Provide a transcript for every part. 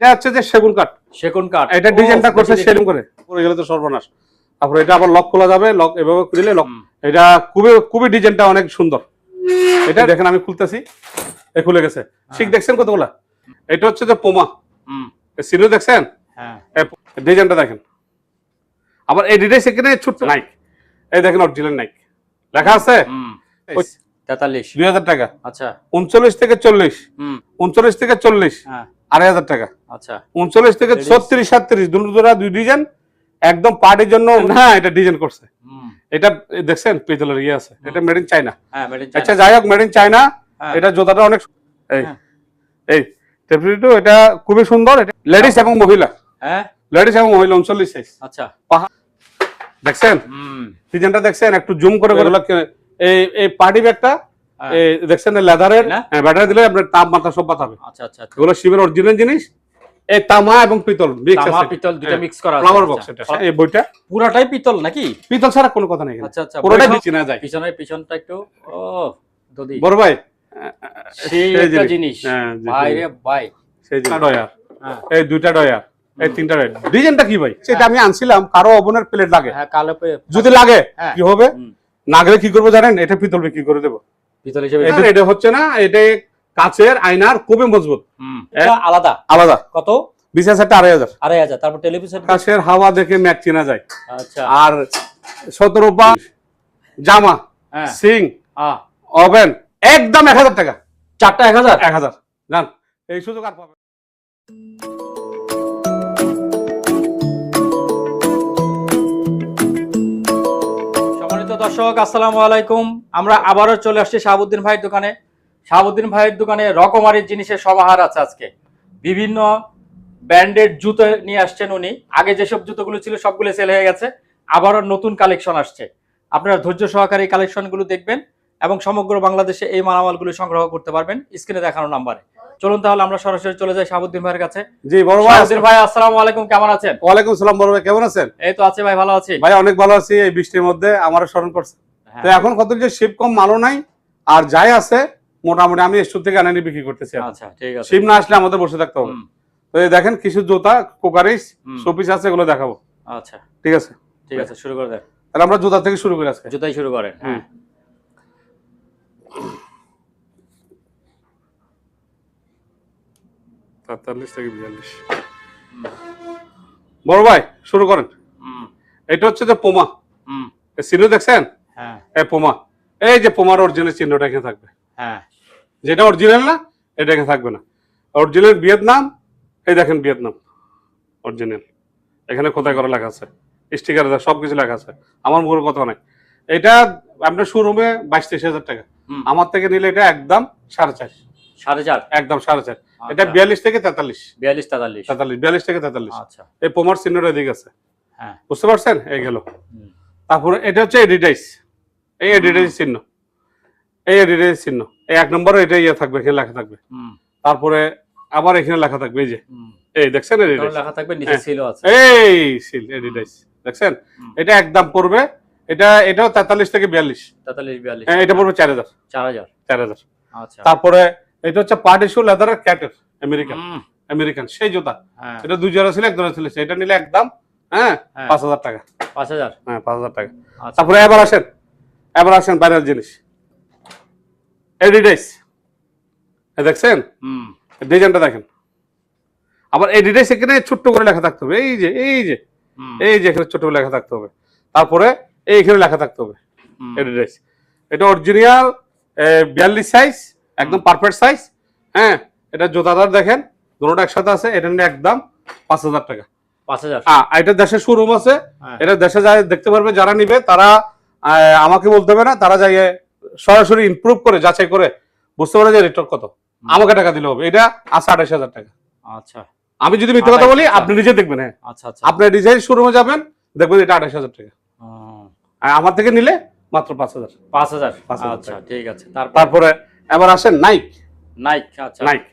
এটা হচ্ছে যে সেগুন কাঠ। সেগুন কাঠ, এটা ডিজাইনটা করছে সেলিং করে, পরে গেলে তো সর্বনাশ। তারপরে এটা আবার লক খোলা যাবে, লক এভাবে খুলে লক। এটা খুবই খুবই ডিজাইনটা অনেক সুন্দর। এটা দেখেন আমি খুলতেছি, এ খুলে গেছে। ঠিক দেখছেন কতগুলা? এটা হচ্ছে যে পোমা সিনো দেখছেন? হ্যাঁ, ডিজাইনটা দেখেন। আবার এই ডিজাইন এখানে ছোট্ট নাইক, এই দেখেন অরিজিনাল নাইক লেখা আছে 43 2000 টাকা। আচ্ছা 39 থেকে 40, 39 থেকে 40 হ্যাঁ 2500 টাকা। আচ্ছা 39 থেকে 36 37 দুটো দুই ডিজাইন একদম পার্টির জন্য। না এটা ডিজাইন করছে, এটা দেখছেন পিতলের ইয়ে আছে, এটা মেড ইন চায়না। হ্যাঁ মেড ইন আচ্ছা যাই হোক, মেড ইন চায়না। এটা জুতাটা অনেক এই এই টেপরিটো, এটা খুবই সুন্দর। এটা লেডিস এবং মহিলা, হ্যাঁ লেডিস এবং মহিলা 39 সাইজ। আচ্ছা দেখছেন ডিজাইনটা দেখছেন? একটু জুম করে এই এই পার্টি ব্যাগটা এই দেখছেন লেদারের, ব্যাটারি দিলে আপনার তাপমাত্রা সব বাতাবে। আচ্ছা আচ্ছা এগুলো শিবের অরিজিনাল জিনিস। এই তামা এবং পিতল মিক্স আছে, তামা পিতল দুটো মিক্স করা আছে। ফ্লাওয়ার বক্স এটা। এই বইটা পুরাটাই পিতল নাকি? পিতল ছাড়া কোনো কথা নেই। আচ্ছা আচ্ছা, পুরোটাই বিচিনা যায়। পিছনটা একটু ও দদি বড় ভাই সেই একটা জিনিস ভাই রে ভাই, সেই ডয়ার, এই দুইটা ডয়ার, এই তিনটা ডয়ার। ডিজাইনটা কি ভাই? সেটা আমি আনছিলাম, কারো ওভেনের প্লেট লাগে। হ্যাঁ কালো যদি লাগে কি হবে? না গেলে কি করবো জানেন? এটা পিতল বিক্রি করে দেবো পিতল হিসেবে। এটা হচ্ছে না, এটা কাচের আয়নার, খুবই মজবুত। এটা আলাদা আলাদা। কত? 20,000 টাকা 2,500। তারপর টেলিভিশন কাচের হাওয়া দেখে ম্যাচ চেনা যায়। আচ্ছা আর 17 পা জামা, সিং, ওভেন একদম 1000 টাকা। চারটা 1000 1000 জান, এই সুযোগ আর পাবে। সম্মানিত দর্শক আসসালামু আলাইকুম, আমরা আবারও চলে আসছি শাহাবুদ্দিন ভাইয়ের দোকানে। শাহাবুদ্দিন ভাইয়ের দোকানে রকমারি জিনিসের সমাহার আছে। আজকে বিভিন্ন ব্র্যান্ডেড জুতো নিয়ে আসছেন উনি। আগে যেসব জুতোগুলো ছিল সবগুলো সেল হয়ে গেছে, আবারও নতুন কালেকশন আসছে। আপনারা ধৈর্য সহকারে এই কালেকশনগুলো দেখবেন এবং সমগ্র বাংলাদেশে এই মালামালগুলো সংগ্রহ করতে পারবেন স্ক্রিনে দেখানো নাম্বারে। চলুন তাহলে আমরা সরাসরি চলে যাই শাহাবুদ্দিন ভাইয়ের কাছে। জি বড় ভাই। শাহাবুদ্দিন ভাই আসসালামু আলাইকুম, কেমন আছেন? ওয়ালাইকুম সালাম বড় ভাই, কেমন আছেন? এই তো আছি ভাই, ভালো আছি ভাই, অনেক ভালো আছি। এই বৃষ্টির মধ্যে আমারও স্মরণ করছে। তো এখন কত যে শিব কম মালও নাই, আর যাই আছে মোটামুটি আমি স্টোর থেকে আনানি বিক্রি করতেছি। আচ্ছা ঠিক আছে, শিব না আসলে আমাদের বসে থাকতে হবে। তো এই দেখেন কিছু জুতা, কোকারিস, শোপিস আছে, এগুলো দেখাবো। আচ্ছা ঠিক আছে ঠিক আছে, শুরু করে দেন। তাহলে আমরা জুতা থেকে শুরু করি আজকে। জুতাই শুরু করেন। হ্যাঁ 43 থেকে 42। বড় ভাই শুরু করেন। এটা হচ্ছে যে পোমা সিনো দেখছেন? হ্যাঁ এই পোমা, এই যে পোমার অরিজিনাল চিহ্নটা এখানে থাকবে। হ্যাঁ যেটা অরিজিনাল না এটা এখানে থাকবে না। অরিজিনাল ভিয়েতনাম, এই দেখেন ভিয়েতনাম অরিজিনাল, এখানে কোথায় করে লেখা আছে, স্টিকার সবকিছু লেখা আছে। আমার মুখের কথা নাই। এটা আপনার শোরুমে 22-23 হাজার টাকা, আমার থেকে নিলে এটা একদম 4.5 একদম 4.5। এটা 42 থেকে 43 42 থেকে 43। আচ্ছা এই পোমার চিহ্নটা এদিকে আছে। হ্যাঁ বুঝতে পারছেন? এই গেল। তারপরে এটা হচ্ছে এডিডাইস, এই এডিডাইস চিহ্ন, এই এডিডাইস চিহ্ন, এই 1 নম্বরে এটা ইয়ে থাকবে, এখানে লেখা থাকবে। তারপরে আবার এখানে লেখা থাকবে, এই যে এই দেখছেন এডিডাইস লেখা থাকবে, নিচে সিলও আছে। এই সিল এডিডাইস দেখছেন? এটা একদম পড়বে, এটাও 43 থেকে 42। হ্যাঁ এটা পড়বে 4000। আচ্ছা তারপরে এটা হচ্ছে পার্টি শু লেদারের ক্যাটের আমেরিকান সেই জুতা। এটা 2 জোড়া ছিল, 1 জোড়া ছিল, এটা নিলে একদম 5000 টাকা। 5000 হ্যাঁ 5000 টাকা। তারপরে এবার আসেন বাইরের জিনিস, এডিডাইস দেখছেন? ডিজাইনটা দেখেন। আবার এডিডাইস এখানে ছোট্ট করে লেখা থাকতে হবে, এই যে এখানে ছোট্ট করে লেখা থাকতে হবে। তারপরে এইখানে লেখা থাকতে হবে এডিডাইস। এটা অরিজিনাল 42 সাইজ, একদম পারফেক্ট সাইজ। হ্যাঁ এটা জুতাদার দেখেন, দুটোটা একসাথে আছে। এটা নিলে একদম 5000 টাকা। 5000। এটা দেশে শোরুম আছে, এটা দেশে যায় দেখতে পারবে। যারা নিবে তারা আমাকে বলতে হবে না, তারা যাই সরাসরি ইমপ্রুভ করে যাচাই করে বুঝতে পারে যে রেটটা কত, আমাকে টাকা দিলে হবে। এটা আছে 28,000 টাকা। আচ্ছা আমি যদি মিথ্যা কথা বলি আপনি নিজে দেখবেন। হ্যাঁ আচ্ছা আচ্ছা, আপনি ডিজাইন শোরুমে যাবেন, দেখবেন এটা 28,000 টাকা। আমার থেকে নিলে মাত্র 5000। আচ্ছা ঠিক আছে। তারপরে এবার আসেন নাইক। আচ্ছা নাইক,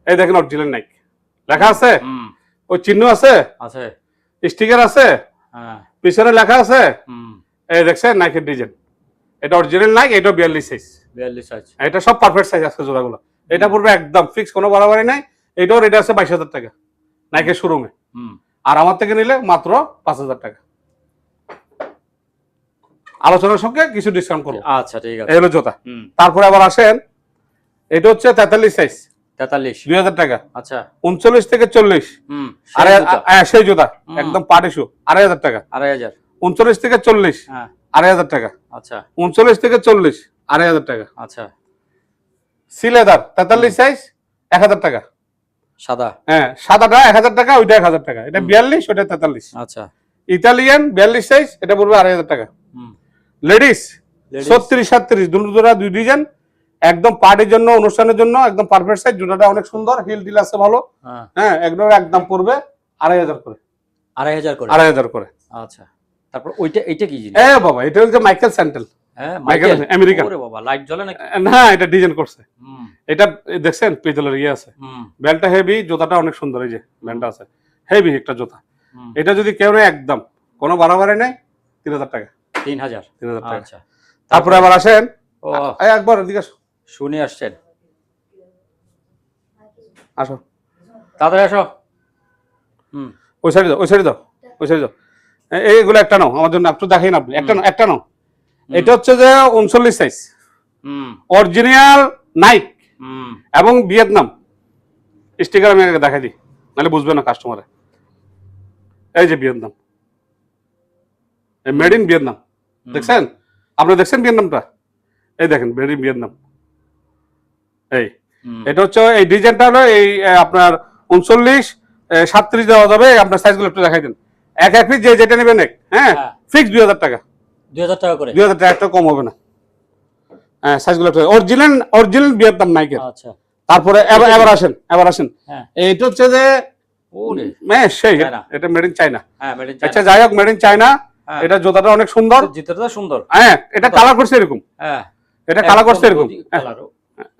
এই দেখেন অরিজিনাল নাইক লেখা আছে, ওই চিহ্ন আছে, স্টিকার আছে, পিছনে লেখা আছে। এই দেখছেন নাইকের ডিজাইন, এটা অরিজিনাল নাইক। এটা 42 সাইজ। এটা সব পারফেক্ট সাইজ আছে জোড়াগুলো। এটা পড়বে একদম ফিক্স, কোনো বাড়াবাড়ি নাই। এটাও রেট আছে 22,000 টাকা। নাইকের শোরুমে। হুম আর আমার থেকে নিলে মাত্র 5,000 টাকা। আলোচনার সঙ্গে কিছু ডিসকাউন্ট করবো। আচ্ছা ঠিক আছে। এই হলো জুতা। হুম তারপরে আবার আসেন, এটা হচ্ছে 43 সাইজ, 43। 2,000 টাকা। আচ্ছা 39 থেকে 40, হুম আরে সেই জুতা হুম। একদম পার্টি শু, 2,500 টাকা। 2,500। 39 থেকে 40, হ্যাঁ 2,500 টাকা। আচ্ছা 39 থেকে 40, 2,500 টাকা। আচ্ছা। সিলেদার 43 সাইজ, 1,000 টাকা। সাদা। হ্যাঁ, সাদাটা 1,000 টাকা, ওইটা 1,000 টাকা। এটা 42, ওইটা 43। আচ্ছা ইতালিয়ান 42 সাইজ, এটা পড়বে 2,500 টাকা। হুম লেডিস Ladies। 36, 37, দুটো দুই ডিজাইন, একদম পার্টির জন্য, অনুষ্ঠানের জন্য একদম পারফেক্ট সাইজ। জুতাটা অনেক সুন্দর, হিল টিল আছে ভালো। হ্যাঁ হ্যাঁ, একদম পড়বে 2,500 করে। 2,500 করে। 2,500 করে। আচ্ছা তারপর এইটা কি জিনিস? বাবা, এটা হচ্ছে মাইকেল স্যান্ডেল। হ্যাঁ মাইকেল মাইকেল। আমেরিকান। ওরে বাবা, লাইট জ্বলে নাকি? না, এটা ডিজাইন করছে। হুম এটা দেখছেন পিতলের ইয়ে আছে, হুম ব্যান্ডটা হেভি, জুতাটা অনেক সুন্দর। এই যে ব্যান্ডটা আছে, হেভি একটা জুতা। হুম। এটা যদি কেউ নেয় একদম কোনো বাড়াবাড়ি নেই, 3,000 টাকা। 3,000। 3,000 টাকা। আচ্ছা তারপরে আবার আসেন, ও একবার এদিকে আসো, শুনে আসছেন, আসো, তাড়াতাড়ি আসো। হুম ওই সাইডে দাও, ওই সাইডে দাও, ওই সাইডে দাও। এইগুলো একটা নাও আমার জন্য, একটু দেখাই না আপনি, একটা নাও। এটা হচ্ছে যে 39 সাইজ, হুম অরিজিনাল নাইক হুম এবং ভিয়েতনাম স্টিকার। আমি আগে দেখাই দিই, নাহলে বুঝবে না কাস্টমারে। এই যে ভিয়েতনাম, মেড ইন ভিয়েতনাম। দেখছেন? আপনি দেখছেন ভিয়েতনামটা? এই দেখেন, মেড ইন ভিয়েতনাম। এই হুম। এটা হচ্ছে, এই ডিজাইনটা হলো এই আপনার 39, 37 দেওয়া যাবে। আপনার সাইজগুলো একটু দেখাই দেন, এক এক পিস যেটা নেবেন এক। হ্যাঁ, হ্যাঁ। ফিক্স 2,000 টাকা। 2,000 টাকা করে। 2,000 টাকা, একটা কম হবে না। হ্যাঁ, সাইজগুলো অরিজিনাল ভিয়েতনাম নাইকের। আচ্ছা তারপরে এবার আসেন। হ্যাঁ এইটা হচ্ছে যে ওরে সেই চায়না। এটা মেড ইন চায়না। হ্যাঁ মেড ইন আচ্ছা, চায়না। যাই হোক, মেড ইন চায়না। হ্যাঁ। এটা জুতাটা অনেক সুন্দর। জিতটা সুন্দর। হ্যাঁ, এটা কালার করছে এরকম, হ্যাঁ এটা কালার করছে এরকম। কালার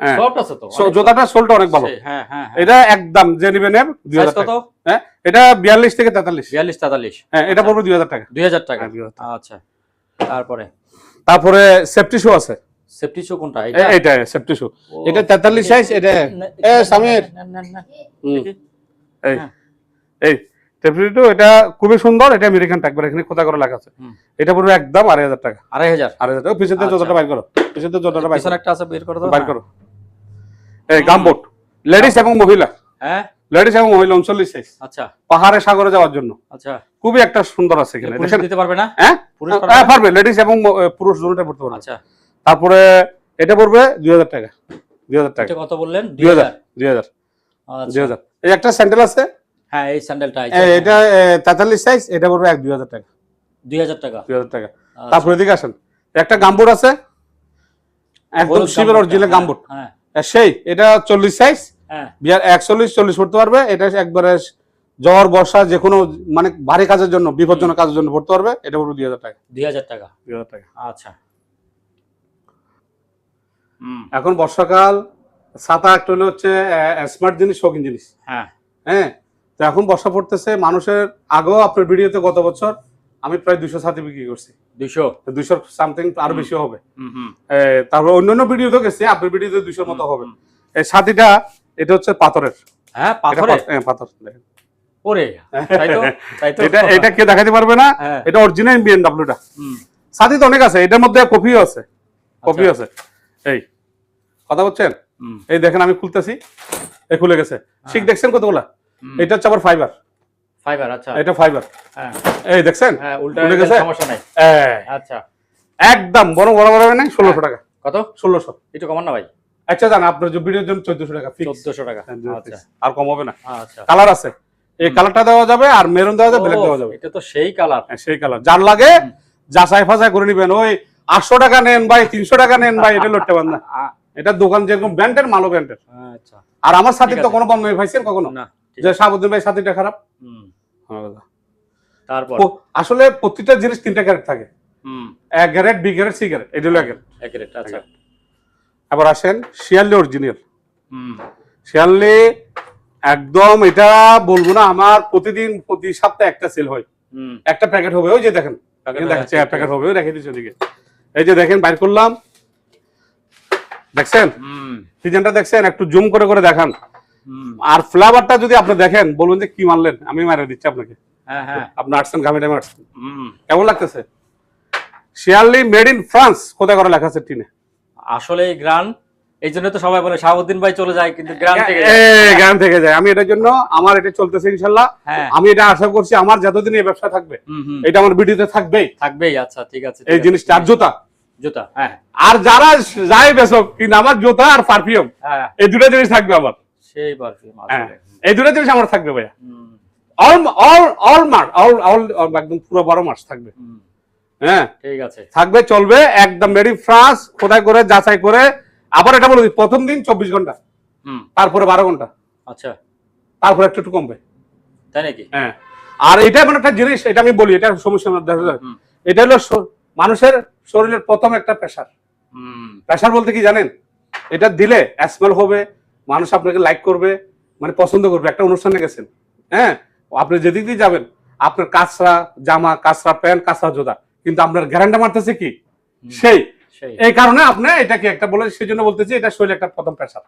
হ্যাঁ, সফট আছে তো। জুতাটা সোলটা অনেক ভালো। হ্যাঁ হ্যাঁ হ্যাঁ। এটা একদম যে নিবেন 2,000 কত? টাকা। হ্যাঁ, এটা 42 থেকে 43। 42 43। হ্যাঁ, এটা পড়বে 2,000 টাকা। 2,000 টাকা। হ্যাঁ, 2,000 টাকা। আচ্ছা তারপরে সেফটি শু আছে, সেফটি শু কোনটা? এইটা সেফটি শু। এটা 43 সাইজ। এটা সামির, দেখি। এই হ্যাঁ। এই সেফটি শু, এটা খুবই সুন্দর। এটা আমেরিকান টাকবার, এখানে খোদা করে লেখা আছে। হুম। এটা পড়বে একদম 2,500 টাকা। 2,500। 2,500 টাকা। পিছনে আচ্ছা। জুতাটা বাইর করো, পিছনে জুতাটা বাইর পিছনে করো, একটা আছে, বের করে দাও। বাইর করো। এই গামবুট, লেডিস এবং মহিলা, হ্যাঁ লেডিস এবং মহিলা 39 সাইজ, আচ্ছা পাহাড়ে সাগরে যাওয়ার জন্য আচ্ছা। খুবই একটা সুন্দর আছে এখানে। পুরুষ দেখেন, দিতে পারবে না? হ্যাঁ পুরুষ পারবে হ্যাঁ, না? পারবে, লেডিস এবং পুরুষ দুটোটা পড়তে পারবে। আচ্ছা তারপরে এটা পড়বে 2,000 টাকা। 2,000 টাকা। এটা কত বললেন? 2,000। 2,000। আচ্ছা 2,000। এই একটা স্যান্ডেল আছে, হ্যাঁ এই স্যান্ডেলটা এটা 43 সাইজ, এটা পড়বে 2,000 টাকা। 2,000 টাকা। 2,000 টাকা। আচ্ছা। তারপরে এদিকে আসেন, একটা গামবুট আছে, একদম হলুদ শিবের গামবুটটা, অরিজিনাল গামবুট। হ্যাঁ সেই এটা 40 সাইজ, হ্যাঁ 41 40 পড়তে পারবে। এটা একবারে জ্বর বর্ষা যে কোনো মানে ভারী কাজের জন্য, বিপজ্জনক কাজের জন্য পড়তে পারবে। এটা পড়বে 2,000 টাকা। 2,000 টাকা। 2,000 টাকা। আচ্ছা হুম এখন বর্ষাকাল, ছাতা একটা হলো হচ্ছে স্মার্ট জিনিস, শৌখিন জিনিস। হ্যাঁ হ্যাঁ, তো এখন বর্ষা পড়তেছে, মানুষের আগেও আপনার ভিডিওতে গত বছর আমি প্রায় 200 ছাতি বিক্রি করছি। 200 সামথিং, আরো বেশি হবে। হুম হুম তারপর অন্যান্য ভিডিওতে গেছি, আপনার ভিডিওতে 200 মতো হবে। এই ছাতিটা, এটা হচ্ছে পাথরের। হ্যাঁ এটা পাথরে। হ্যাঁ, পাথর। দেখেন, ওরে তাই তো তাই তো। এটা কে দেখাতে পারবে না। হ্যাঁ। এটা অরিজিনাল বিএমডব্লিউটা। হুম ছাতি তো অনেক আছে, এটার মধ্যে কপিও আছে, কপি আচ্ছা। আছে। এই কথা বলছেন, হুম এই দেখেন আমি খুলতেছি, এই খুলে গেছে। শিক দেখছেন কতগুলা? হুম। এটা হচ্ছে আবার ফাইবার। ফাইবার। আচ্ছা এটা ফাইবার। হ্যাঁ এই দেখছেন, হ্যাঁ উল্টা উল্টে গেছে। সমস্যা নাই। এই, আচ্ছা একদম বড় বড় বড় নাই, 1600 টাকা। কত? 1600। একটু কমান না ভাই। আচ্ছা, জান আপনার যে ভিডিওর জন্য 1400 টাকা ফিক্স। 1400 টাকা। আচ্ছা আর কম হবে না। আচ্ছা কালার আছে, এই কালারটা দেওয়া যাবে, আর মেরুন দেওয়া যাবে, ব্ল্যাক দেওয়া যাবে। এটা তো সেই কালার। হ্যাঁ, সেই কালার যার লাগে যাচাই ফাঁচাই করে নিবেন। ওই 800 টাকা নেন ভাই, 300 টাকা নেন ভাই, এটা লড়তে পারেন না। এটা দোকান যেরকম ব্র্যান্ডের, মালও ব্র্যান্ডের। আচ্ছা আর আমার সাথে ঠিক তো আছে। কোনো বন্ধ পাইছেন কখনো না ঠিক যে আছে। শাহাবুদ্দিন ভাই সাথীটা খারাপ? হুম হ্যাঁ। তারপর আসলে প্রত্যেকটা জিনিস 3টা ক্যারেট থাকে, হুম A grade, B grade, C grade. এটা হলো গ্রেড। একারেট। আচ্ছা আবার আসেন শিয়ালি অরিজিনাল। হুম শিয়ালি একদম, এটা বলবো না, আমার প্রতিদিন প্রতি সপ্তাহে একটা সেল হয়, হুম একটা প্যাকেট হবে। ওই যে দেখেন, দেখাচ্ছি, প্যাকেট হবে, ওই রেখে দিচ্ছি ওদিকে। এই যে দেখেন, বাইর করলাম, দেখছেন হুম ডিজাইনটা দেখছেন? একটু জুম করে করে দেখান। আর ফ্লেভারটা যদি আপনি দেখেন বলুন যে কি মানলেন, আমি মারা দিচ্ছি আপনাকে। হ্যাঁ হ্যাঁ, আপনি আসছেন ঘামে টাইমে আসছেন, কেমন লাগতেছে? শিয়ারলি মেড ইন ফ্রান্স, কোথায় করে লেখা আছে টিনে। আসলে গ্রান, এই জন্য তো সবাই বলে শাহাবুদ্দিন ভাই চলে যায়, কিন্তু গ্রান থেকে গ্রাম থেকে যায়। আমি এটার জন্য আমার এটা চলতেছে ইনশাল্লাহ। হ্যাঁ, আমি এটা আশা করছি আমার যতদিন এই ব্যবসা থাকবে এটা আমার ভিডিওতে থাকবেই থাকবেই। আচ্ছা ঠিক আছে, এই জিনিসটা। আর জুতা, জুতা, হ্যাঁ, আর যারা যাই বেসক, কিন্তু আমার জুতা আর পারফিউম হ্যাঁ, এই দুটো জিনিস থাকবে আমার। সেই পারফিউম হ্যাঁ, আসলে। এই দুটো জিনিস আমার থাকবে ভাইয়া। All all all mark, all all একদম পুরো 12 মাস থাকবে। হ্যাঁ ঠিক আছে, থাকবে, চলবে একদম মেড ইন ফ্রান্স, খোদাই করে যাচাই করে। আবার এটা বলে দিই, প্রথম দিন 24 ঘন্টা, তারপরে 12 ঘন্টা, আচ্ছা, তারপরে একটু একটু কমবে। তাই নাকি? হ্যাঁ, আর এটা এমন একটা জিনিস, এটা আমি বলি, এটা সমস্যা না। এটা হলো মানুষের শরীরের প্রথম একটা প্রেসার। প্রেসার বলতে কি জানেন? এটা দিলে স্মেল হবে, মানুষ আপনাকে লাইক করবে, মানে পছন্দ করবে। একটা অনুষ্ঠানে গেছেন, হ্যাঁ, আপনি যেদিক দিয়ে যাবেন, আপনার কাঁচরা জামা, কাঁচরা প্যান্ট, কাঁচরা জোদা, কিন্তু আপনার গ্যারান্টি মারতেছে কি সেই। এই কারণে আপনি এটাকে একটা বলে, সেই জন্য বলতেছি এটা শরীরে একটা প্রথম প্রেসার।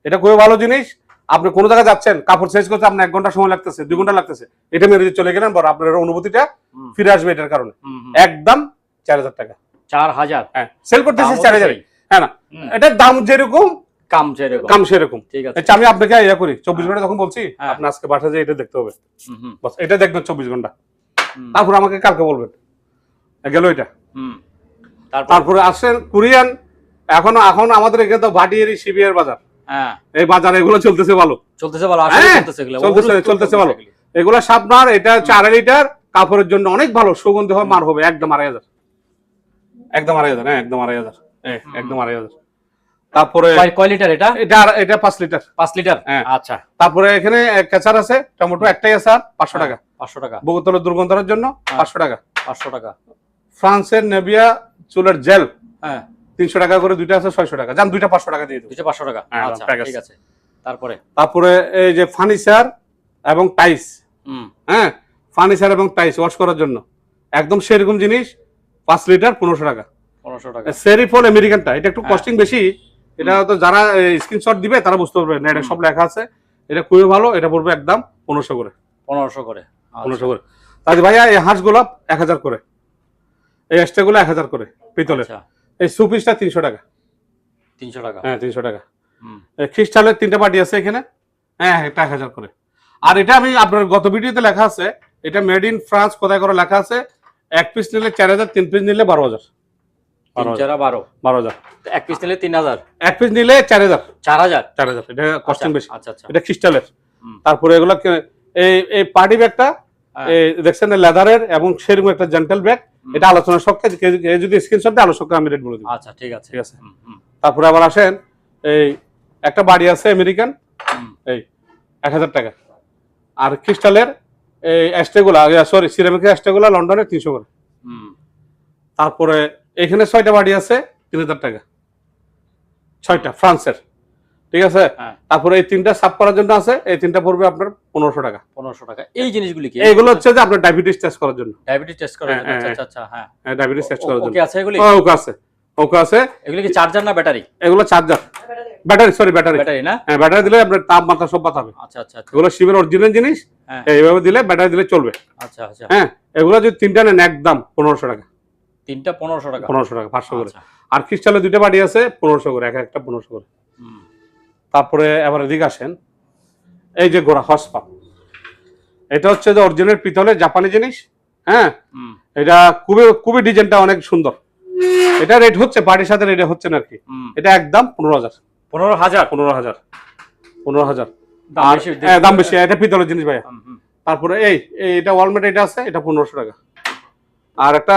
এটা খুবই ভালো জিনিস। আপনি কোনো জায়গায় যাচ্ছেন, কাপড় চেঞ্জ করতে আপনার 1 ঘন্টা সময় লাগতেছে, 2 ঘন্টা লাগতেছে, এটা মেরে চলে গেলেন, বড় আপনার অনুভূতিটা ফিরে আসবে এটার কারণে। একদম 4000 টাকা, 4000। হ্যাঁ, সেল করতেছি 4000। হ্যাঁ না, এটার দাম যেরকম কাম সেরকম। ঠিক আছে, আচ্ছা, আমি আপনাকে ইয়া করি 24 ঘন্টা যখন বলছি, আপনি আজকে বাসা যেয়ে এটা দেখতে হবে, বাস এটা দেখবেন 24 ঘন্টা, তারপর আমাকে কালকে বলবেন। গেল এটা। তারপরে আসেন কোরিয়ান। এখন আমাদের এখানে তো ভাটিয়ারি শিবিয়ার বাজার, হ্যাঁ, এই বাজার এগুলো চলতেছে ভালো, চলতেছে ভালো, আসলে চলতেছে এগুলো, চলতেছে ভালো। এগুলো সাবনার, এটা হচ্ছে 2.5 লিটার, কাপড়ের জন্য অনেক ভালো, সুগন্ধি হয়, মার হবে, একদম 2500, একদম 2500, হ্যাঁ, একদম 2500, একদম 2500। তারপরে কয় লিটার এটা? এটা 5 লিটার। 5 লিটার, হ্যাঁ, আচ্ছা। তারপরে এখানে কেচার আছে, টমেটো একটাই আছে, 500 টাকা। 500 টাকা, বোতলের দুর্গন্ধের জন্য 500 টাকা। 500 টাকা। ফ্রান্সের নেভিয়া চুলের জেল, হ্যাঁ, 300 টাকা করে, দুইটা আছে 600 টাকা। যান, দুইটা 500 টাকা দিয়ে দেবো। 500 টাকা, হ্যাঁ, আচ্ছা ঠিক আছে। তারপরে এই যে ফার্নিচার এবং টাইস, হ্যাঁ, ফার্নিচার এবং টাইস ওয়াশ করার জন্য একদম সেরকম জিনিস, 5 লিটার 1500 টাকা। 1500 টাকা। সেরিফোন আমেরিকানটা, এটা একটু কস্টিং বেশি। এটা তো যারা স্ক্রিনশট দিবে তারা বুঝতে পারবে না, এটা সব লেখা আছে। এটা খুবই ভালো, এটা পড়বে একদম 1500 করে। 1500 করে, 1500 করে। তাহলে ভাইয়া এই হাঁসগুলো 1000 করে, এই এক্সট্রাগুলো 1000 করে পিতলের। এই সুপিসটা 300 টাকা। 300 টাকা, হ্যাঁ, 300 টাকা। খ্রিস্টালের 3টা পার্টি আছে এখানে, হ্যাঁ, এটা 1000 করে। আর এটা আমি আপনার গত ভিডিওতে লেখা আছে, এটা মেড ইন ফ্রান্স, কোথায় করে লেখা আছে। 1 পিস নিলে 4000, 3 পিস নিলে 12000। 12000। 1 পিস নিলে 3000, 1 পিস নিলে 4000। 4000। এটা কস্টিং বেশি। আচ্ছা আচ্ছা। এটা খ্রিস্টালের। তারপরে এগুলো এই পার্টি ব্যাগটা দেখছেন, লেদারের এবং সেরকম একটা জেন্টাল ব্যাগ। এটা আলোচনা সক্ষে, যদি স্ক্রিনশট দেয় আলোচনা আমি রেট বলে দিব। আচ্ছা ঠিক আছে, ঠিক আছে। তারপরে আবার আসেন, এই একটা বাড়ি আছে আমেরিকান, এই 1000 টাকা। আর ক্রিস্টালের এই অ্যাস্টেগুলা, সরি, সিরামিকের অ্যাস্টেগুলা লন্ডনে 300 করে। তারপরে এখানে 6টা বাড়ি আছে 3000 টাকা, 6টা ফ্রান্সের। ঠিক আছে। তারপরে এই 3টা সাফ করার জন্য আছে, এই 3টা পড়বে আপনার 1500 টাকা। 1500 টাকা। এই জিনিসগুলি কি? এইগুলো হচ্ছে যে আপনার ডায়াবেটিস টেস্ট করার জন্য। ডায়াবেটিস টেস্ট করার জন্য, আচ্ছা আচ্ছা, হ্যাঁ, ডায়াবেটিস টেস্ট করার জন্য। ওকে আছে এগুলি? ওকে আছে, ওকে আছে। এগুলি কি চার্জার না ব্যাটারি? এগুলো charger, battery, sorry battery. Battery না? হ্যাঁ, ব্যাটারি দিলে আপনার তাপমাত্রা সব বাঁচাবে। আচ্ছা আচ্ছা। এগুলো শিবের অরিজিনাল জিনিস, এইভাবে দিলে ব্যাটারি দিলে চলবে। আচ্ছা আচ্ছা। হ্যাঁ, এগুলো যদি 3টা নেন একদম 1500 টাকা। 3টা 1500 টাকা। 1500 টাকা, 500 করে। আর ক্রিস্টালের 2টা বাড়ি আছে 1500 করে, একটা 1500 করে। তারপরে আবার এদিকে আসেন, এই যে গোড়া হসপা, এটা হচ্ছে যে অরিজিনাল পিতলের জাপানি জিনিস। হ্যাঁ, এটা খুবই খুবই ডিজাইনটা অনেক সুন্দর। এটা রেট হচ্ছে পার্টির সাথে রেট হচ্ছে না আর কি। এটা একদম 15000। 15000। 15000 দাম বেশি, এটা পিতলের জিনিস ভাইয়া। তারপরে এটা ওয়ালমেট, এটা আছে, এটা 1500 টাকা। আর একটা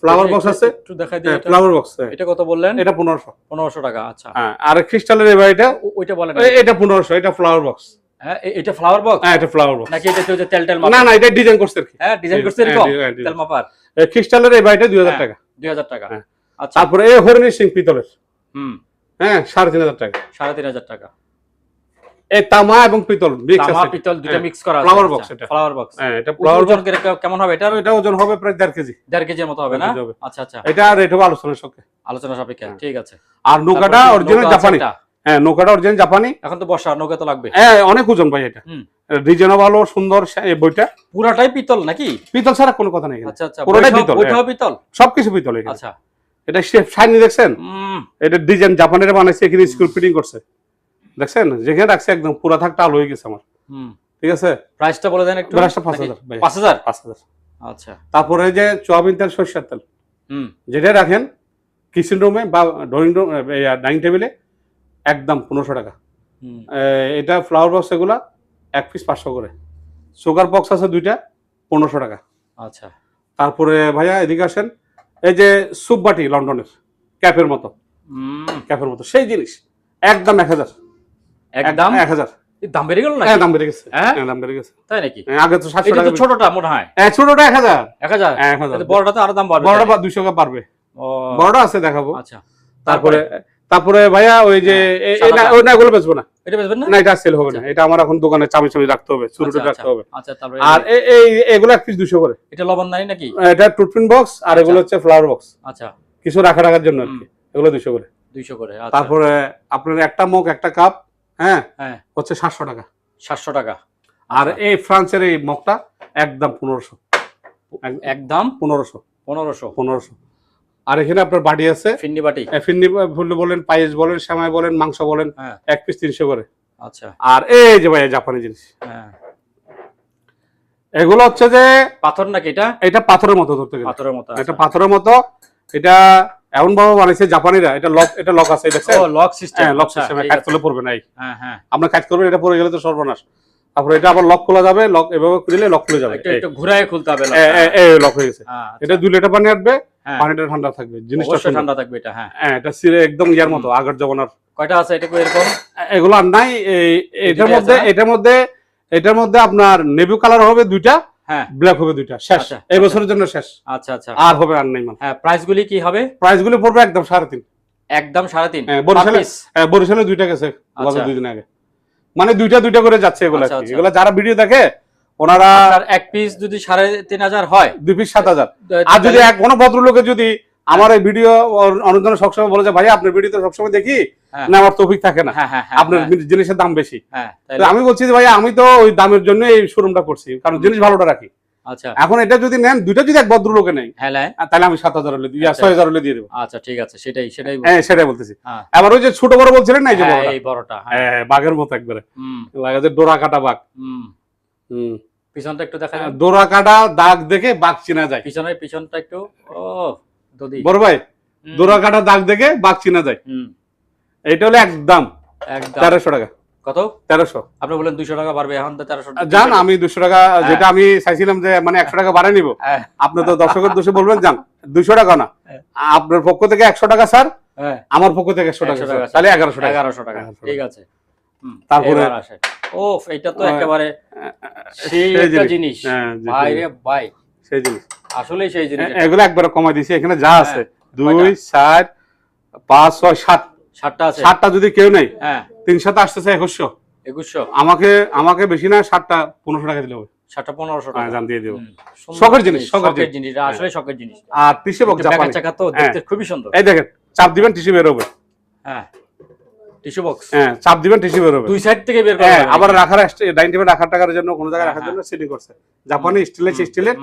ফ্লাওয়ার বক্স আছে, একটু দেখাই দিই। ফ্লাওয়ার বক্স, এটা কত বললেন? এটা 1500 টাকা। আচ্ছা। হ্যাঁ, আর ক্রিস্টালের এটা ওইটা বলেন। এটা 1500, এটা ফ্লাওয়ার বক্স। হ্যাঁ, এটা ফ্লাওয়ার বক্স? হ্যাঁ, এটা ফ্লাওয়ার বক্স। নাকি এটা তো তেল মাপা? না না, এটা ডিজাইন করছে আর কি। হ্যাঁ, ডিজাইন করছে এরকম তেল মাপার। ক্রিস্টালের এটা 2000 টাকা। 2000 টাকা। আচ্ছা। তারপরে এই হরিণী সিং পিতলের, হ্যাঁ, 3500 টাকা। 3500 টাকা। এই তামা এবং পিতল মিক্স আছে, তামা পিতল দুটো মিক্স করা আছে। ফ্লাওয়ার বক্স, এটা ফ্লাওয়ার বক্স। হ্যাঁ, এটা ফ্লাওয়ার ওজন কেমন হবে এটা? এটা ওজন হবে প্রায় 1.5 কেজি। 1.5 কেজির মতো হবে না? হবে। আচ্ছা আচ্ছা। এটা রেট হবে আলোচনা সাপেক্ষে। আলোচনা সাপেক্ষে, ঠিক আছে। আর নৌকাটা অরিজিনাল জাপানি, হ্যাঁ নৌকাটা অরিজিনাল জাপানি। এখন তো বর্ষা, নৌকা তো লাগবে। হ্যাঁ অনেক ওজন ভাই, এটা ডিজাইনও ভালো সুন্দর। এই বইটা পুরাটাই পিতল নাকি? পিতল ছাড়া কোনো কথা নেই, আচ্ছা আচ্ছা, পুরোটাই পিতল, বইটাও পিতল, সবকিছু পিতল এখানে। আচ্ছা এটা শেপ শাইনি দেখছেন, এটা ডিজাইন জাপানের বানাইছে, এখানে স্ক্রু ফিটিং করছে দেখছেন, যেখানে রাখছে একদম পুরা থাকটা আলো হয়ে গেছে আমার। ঠিক আছে, প্রাইসটা বলে দেন একটু। প্রাইসটা 5000 ভাই, 5000। আচ্ছা, তারপরে যে সোয়াবিন তেল, সরষের তেল যেটা রাখেন কিচেন রুমে বা ড্রয়িং রুম, ডাইনিং টেবিলে, একদম 1500 টাকা। এটা ফ্লাওয়ার বক্স, এগুলা এক পিস 500 করে। সুগার বক্স আছে দুইটা, 1500 টাকা। আচ্ছা, তারপরে ভাইয়া এদিকে আসেন, এই যে সুপ বাটি লন্ডনের ক্যাপের মতো, ক্যাপের মতো সেই জিনিস, একদম 1000, একদম 1000। দাম বেড়ে গেল না? হ্যাঁ দাম বেড়ে গেছে, হ্যাঁ দাম বেড়ে গেছে। তাই নাকি? আগে তো 700 এটা টাকা। তো ছোটটা মনে হয়। হ্যাঁ ছোটটা 1000, 1000। বড়টা তো আরো দাম বাড়বে। বড়টা 200 টাকা বাড়বে। বড়টা আছে দেখাবো। আচ্ছা, তারপরে ভাইয়া ওই যে ওই না, এগুলো বেচবো না। এটা বেচবেন না? না এটা সেল হবে না, এটা আমার এখন দোকানে চাবি চাবি রাখতে হবে, চুরুটে রাখতে হবে। আচ্ছা, তারপরে আর এগুলো এক পিস 200 করে। এটা লবণদানি নাকি? এটা টুথপিন বক্স, আর এগুলো হচ্ছে ফ্লাওয়ার বক্স। আচ্ছা, কিছু রাখার জন্য আর কি, এগুলো 200 করে। 200 করে। তারপরে আপনার একটা মগ, একটা কাপ, হ্যাঁ হচ্ছে 700 টাকা। 700 টাকা। আর এই ফ্রান্সের এই মগটা একদম 1500, একদম 1500, 1500। আর এখানে আপনার বাটি আছে, ফিন্নি বাটি, ফিন্নি বলেন, পায়েস বলেন, সেমাই বলেন, মাংস বলেন, এক পিস 300 করে। আচ্ছা, আর এই যে ভাই জাপানি জিনিস, এগুলো হচ্ছে যে পাথর নাকি? এটা পাথরের মতো ধরতে গেলে, পাথরের মতো। এটা পাথরের মতো। এটা এমন ভাবে বানাইছে জাপানিরা, এটা লক আছে, দেখছেন? ও লক সিস্টেম। হ্যাঁ লক সিস্টেম, কাজ করলে পড়বে না। হ্যাঁ, আপনার কাজ করবেন, এটা পড়ে গেলে তো সর্বনাশ। তারপরে এটা আবার লক খোলা যাবে, লক এভাবে দিলে লক খুলে যাবে, একটু ঘুরায় খুলতে হবে। এই লক হয়ে গেছে। এটা 2 লিটার পানি আসবে, পানিটা ঠান্ডা থাকবে, জিনিসটা ঠান্ডা থাকবে। এটা হ্যাঁ, এটা সিরে একদম ইয়ার মতো, আগের জমানার। কয়টা আছে এটা এরকম? এগুলো আর নাই। এটার মধ্যে আপনার নেভি কালার হবে 2টা, ব্ল্যাক হবে 2টা, শেষ। এই বছরের জন্য শেষ। আচ্ছা আচ্ছা, আর হবে আর নাই। হ্যাঁ, প্রাইসগুলি কি হবে? প্রাইসগুলি পড়বে একদম 3.5। একদম 3.5। বরিশালে 2টা গেছে গত 2 দিন আগে, মানে 2টা করে যাচ্ছে এগুলা। এগুলা যারা ভিডিও দেখে ওনারা এক পিস যদি 3500 হয়, 2 পিস 7000। আর যদি কোনো ভদ্রলোকে যদি আমার এই ভিডিও অনুদান সবসময় বলে যে ভাই আপনার ভিডিও তো সবসময় দেখি না, আমার তৌফিক থাকে না, আপনার জিনিসের দাম বেশি, আমি বলছি যে ভাই আমি তো ওই দামের জন্য এই শোরুমটা করছি, কারণ জিনিস ভালোটা রাখি। আচ্ছা, এখন এটা যদি নেন, 2টা যদি এক ভদ্রলোকে নেই, তাহলে আমি 7000 হলে 6000 হলে দিয়ে দেবো। আচ্ছা ঠিক আছে, সেটাই বলতেছি। আবার ওই যে ছোট বড় বলছিলেন না, এই বড়টা বাঘের মতো একবারে লাগে, যে ডোরা কাটা বাঘ। পিছনটা একটু দেখা, ডোরা কাটা দাগ দেখে বাঘ চিনা যায়। পিছনটা একটু, ও বড় ভাই, ডোরা কাটা দাগ দেখে বাঘ চিনা যায়। এটা হলো একদম 1300 টাকা। কত? 1300। আপনি বলেন 200 টাকা বাড়বে, এখন তো 1300 জান। আমি 200 টাকা, যেটা আমি চাইছিলাম যে মানে 100 টাকা বাড়াই নিব, আপনি তো দর্শকের দোষে বলবেন জান 200 টাকা না, আপনার পক্ষ থেকে 100 টাকা স্যার, আমার পক্ষ থেকে 100 টাকা, তাহলে 1100 টাকা। 1100 টাকা, ঠিক আছে। তারপরে আসে, ওফ, এটা তো একেবারে সেই একটা জিনিস ভাই রে ভাই, সেই জিনিস, আসলে সেই জিনিস। এগুলো একবারে কমাই দিয়েছি, এখানে যা আছে 2 4 5 6 7, 7টা আছে। 7টা যদি কেউ নেই, 3 সাথে আসতেছে 2100। আমাকে বেশি না, 7টা 1500 টাকা দিলে হবে। 7টা 1500 টাকা জান দিয়ে দেব। শখের জিনিস, শখের জিনিস, আসলে শখের জিনিস। আর টিস্যু বক্স জাপানি চাকা তো দেখতে খুবই সুন্দর। এই দেখেন, চাপ দিবেন টিস্যু বের হবে। টিস্যু বক্স, চাপ দিবেন টিস্যু বের হবে, দুই সাইড থেকে বের করা। আবার রাখার ডাইনিং টেবিল রাখার টাকার জন্য, কোন জায়গায় রাখার জন্য সেটিং করছে জাপানি স্টিলের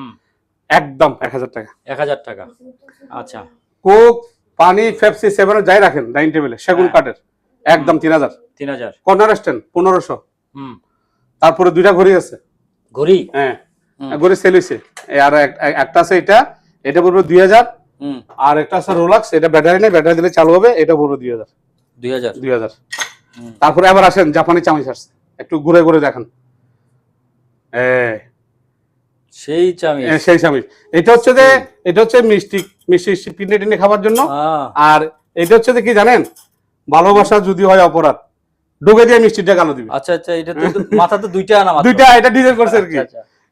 একদম 1000 টাকা। 1000 টাকা। আচ্ছা, কোক, পানি, পেপসি, 7 যাই রাখেন ডাইনিং টেবিলে, সেগুন কাঠের, একদম 3000। Corner stand 1500। তারপরে 2টা ঘড়ি আছে, ঘড়ি ঘড়ি সেল হইছে। আর একটা আছে, এটা পড়বে 2000। আর একটা আছে রোলাক্স, এটা ব্যাটারি নেই, ব্যাটারি দিলে চালু হবে, এটা পড়বে 2000। তারপরে আবার আসেন জাপানি চামিচ আসছে, একটু ঘুরে ঘুরে দেখেন, সেই চামিচ, সেই চামিচ। এটা হচ্ছে মিষ্টি পিন্ডি টিন্ডি খাবার জন্য। আর এটা হচ্ছে কি জানেন, ভালোবাসা যদি হয় অপরাধ, ঢুকে দিয়ে মিষ্টিটা গালো দিবে। আচ্ছা আচ্ছা, এটা তো মাথা তো দুইটা না, দুইটা, এটা ডিজাইন করছে আর কি,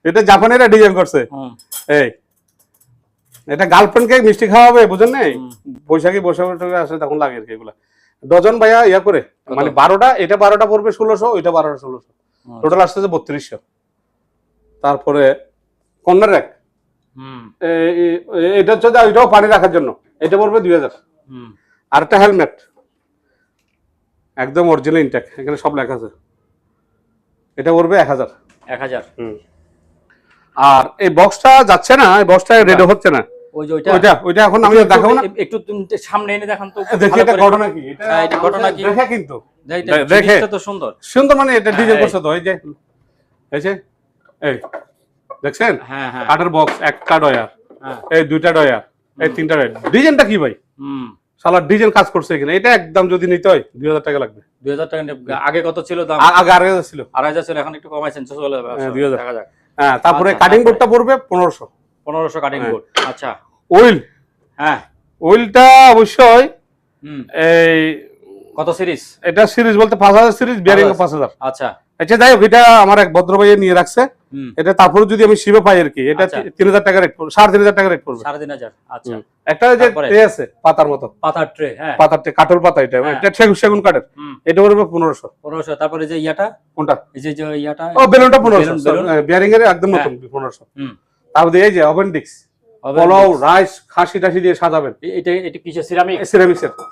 এটা জাপানিরা ডিজাইন করছে। এই এটা গার্লফ্রেন্ডকে মিষ্টি খাওয়াবে, বুঝেন নাই? বৈশাখী আসে তখন লাগে আর কি। এগুলা ডজন ভাইয়া ইয়া করে, মানে 12টা, এটা 12টা পড়বে 1600, ওইটা 12টা 1600, টোটাল আসতেছে 3200। তারপরে কর্নার র্যাক, এটা হচ্ছে ওইটাও পানি রাখার জন্য, এটা পড়বে 2000। আর একটা হেলমেট, একদম অরিজিনাল ইনটেক, এখানে সব লেখা আছে। এটা পড়বে 1000। 1000। আর এই বক্সটা যাচ্ছে না, এই বক্সটা রেডি হচ্ছে না। ওই যে ওইটা এখন আমি দেখাবো না, একটু তুমি সামনে এনে দেখান তো। দেখি এটা ঘটনা কি, এটা ঘটনা কি দেখে কিন্তু দেখে তো সুন্দর সুন্দর, মানে এটা ডিজাইন করছে তো, এই যে এই দেখছেন, হ্যাঁ হ্যাঁ, কাঠের বক্স, একটা ডয়ার, হ্যাঁ, এই দুইটা ডয়ার, এই তিনটা ডয়ার। ডিজাইনটা কি ভাই, শালা ডিজাইন কাজ করছে এখানে। এটা একদম যদি নিতে হয় 2000 টাকা লাগবে। 2000 টাকা। আগে কত ছিল দাম? আগে 2000 ছিল, 2000 ছিল, এখন একটু কমাইছেন, চলে যাবে 2000। দেখা যাক। হ্যাঁ, তারপরে আচ্ছা, কাটিং বোর্ডটা পড়বে 1500। 1500 কাটিং বোর্ড। আচ্ছা, ওইল, হ্যাঁ, ওইলটা অবশ্যই এই কত সিরিজ? এটা সিরিজ বলতে 5000 সিরিজ, বিয়ারিং 5000। আচ্ছা আচ্ছা, যাই হোক, এটা আমার এক ভদ্র ভাইয়ে নিয়ে রাখছে। এটা তারপরে যদি আমি শিবে পাই আর কি, এটা 3000 টাকা রেট পড়বে, 3500 টাকা রেট পড়বে। 3500। আচ্ছা, একটা যে ট্রে আছে পাতার মতো, পাতার ট্রে, হ্যাঁ, পাতার ট্রে, কাঠের পাতা, এটা এটা সেগুন কাঠের, এটা পড়বে 1500। 1500। তারপরে যে ইয়াটা, কোনটা? এই যে ইয়াটা, ও বেলুনটা 1500, বিয়ারিং এর একদম নতুন 1500। তারপরে এই যে অ্যাপেন্ডিক্স, পোলাও, রাইস, খাসি টাসি দিয়ে সাজাবেন। এটা কিসের? Ceramic,